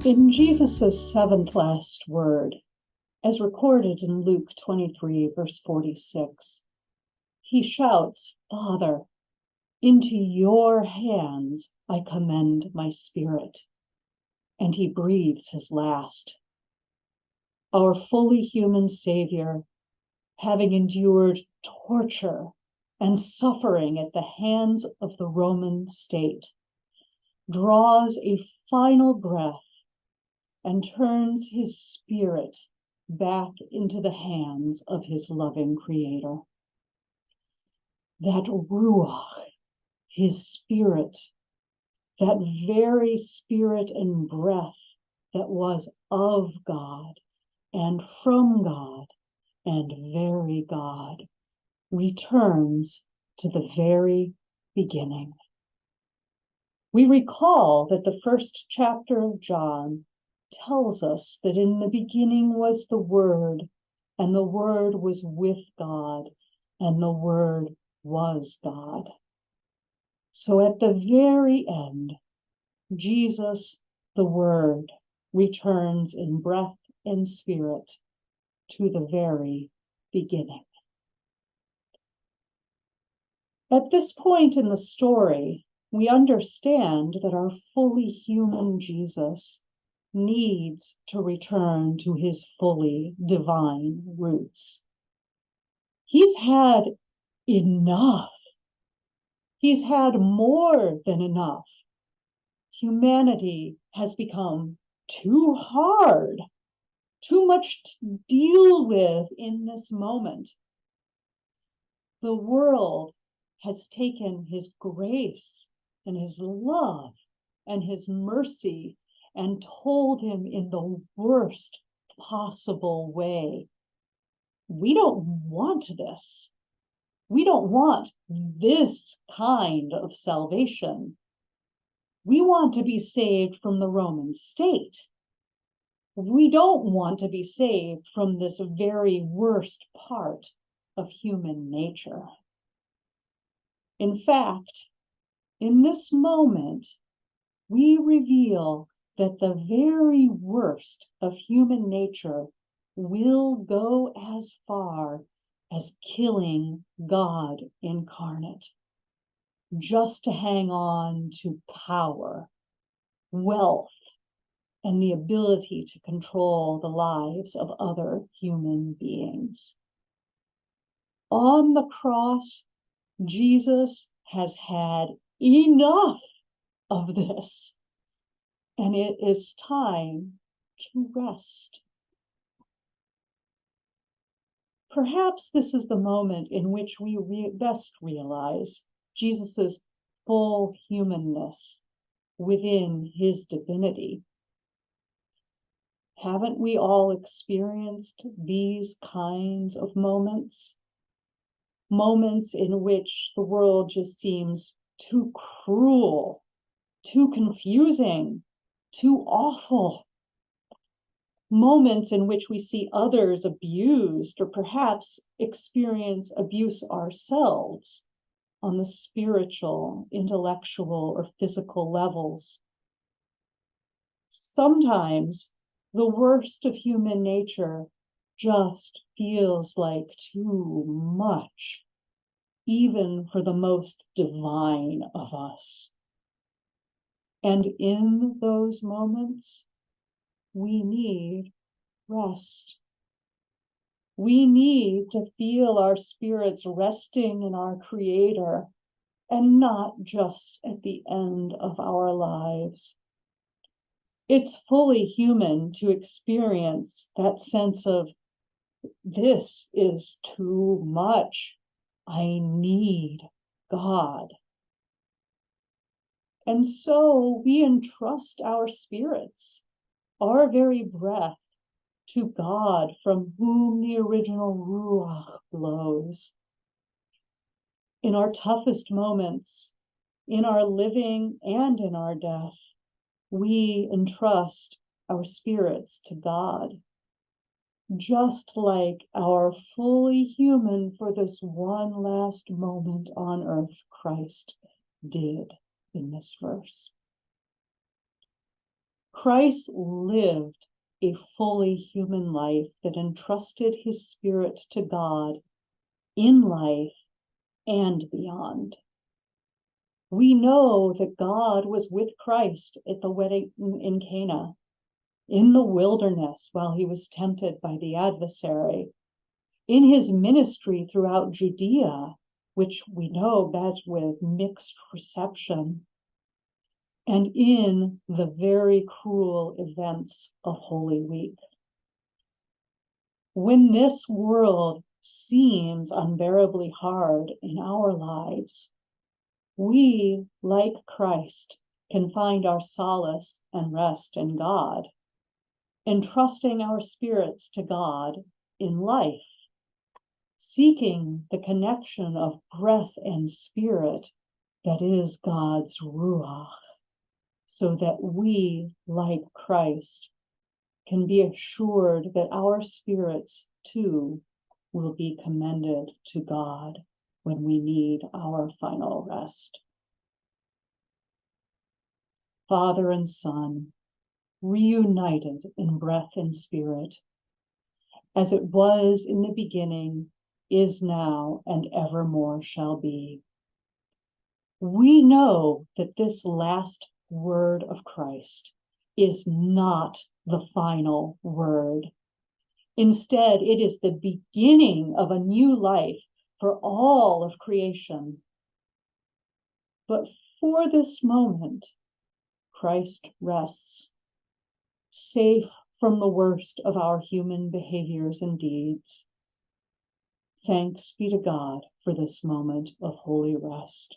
In Jesus' seventh last word, as recorded in Luke 23, verse 46, he shouts, "Father, into your hands I commend my spirit." And he breathes his last. Our fully human Savior, having endured torture and suffering at the hands of the Roman state, draws a final breath and turns his spirit back into the hands of his loving Creator. That Ruach, his spirit, that very spirit and breath that was of God and from God and very God, returns to the very beginning. We recall that the first chapter of John tells us that in the beginning was the Word, and the Word was with God, and the Word was God. So at the very end, Jesus, the Word, returns in breath and spirit to the very beginning. At this point in the story, we understand that our fully human Jesus needs to return to his fully divine roots. He's had enough. He's had more than enough. Humanity has become too hard, too much to deal with in this moment. The world has taken his grace and his love and his mercy and told him in the worst possible way, we don't want this. We don't want this kind of salvation. We want to be saved from the Roman state. We don't want to be saved from this very worst part of human nature. In fact, in this moment, we reveal that the very worst of human nature will go as far as killing God incarnate, just to hang on to power, wealth, and the ability to control the lives of other human beings. On the cross, Jesus has had enough of this, and it is time to rest. Perhaps this is the moment in which we best realize Jesus' full humanness within his divinity. Haven't we all experienced these kinds of moments? Moments in which the world just seems too cruel, too confusing, too awful. Moments in which we see others abused or perhaps experience abuse ourselves on the spiritual, intellectual, or physical levels. Sometimes the worst of human nature just feels like too much, even for the most divine of us. And in those moments, we need rest. We need to feel our spirits resting in our Creator and not just at the end of our lives. It's fully human to experience that sense of, this is too much. I need God. And so we entrust our spirits, our very breath, to God from whom the original Ruach blows. In our toughest moments, in our living and in our death, we entrust our spirits to God, just like our fully human for this one last moment on earth Christ did in this verse. Christ lived a fully human life that entrusted his spirit to God in life and beyond. We know that God was with Christ at the wedding in Cana, in the wilderness while he was tempted by the adversary, in his ministry throughout Judea, which we know met with mixed reception, and in the very cruel events of Holy Week. When this world seems unbearably hard in our lives, we, like Christ, can find our solace and rest in God, entrusting our spirits to God in life, seeking the connection of breath and spirit that is God's Ruach, so that we, like Christ, can be assured that our spirits too will be commended to God when we need our final rest. Father and Son, reunited in breath and spirit, as it was in the beginning, is now, and evermore shall be. We know that this last word of Christ is not the final word. Instead, it is the beginning of a new life for all of creation. But for this moment, Christ rests, safe from the worst of our human behaviors and deeds. Thanks be to God for this moment of holy rest.